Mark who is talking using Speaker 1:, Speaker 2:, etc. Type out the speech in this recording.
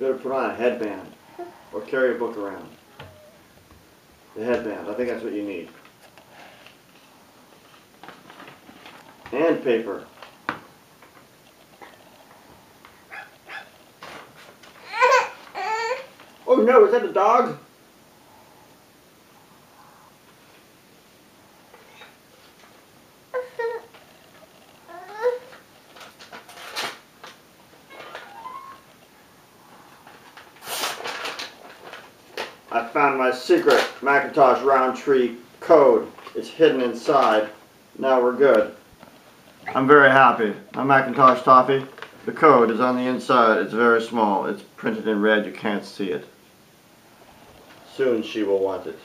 Speaker 1: Good to put on a headband or carry a book around. The headband, I think that's what you need. And paper. Oh no, is that a dog? I found my secret Macintosh Roundtree code. It's hidden inside. Now we're good. I'm very happy. My Macintosh Toffee, the code is on the inside. It's very small. It's printed in red. You can't see it. Soon she will want it.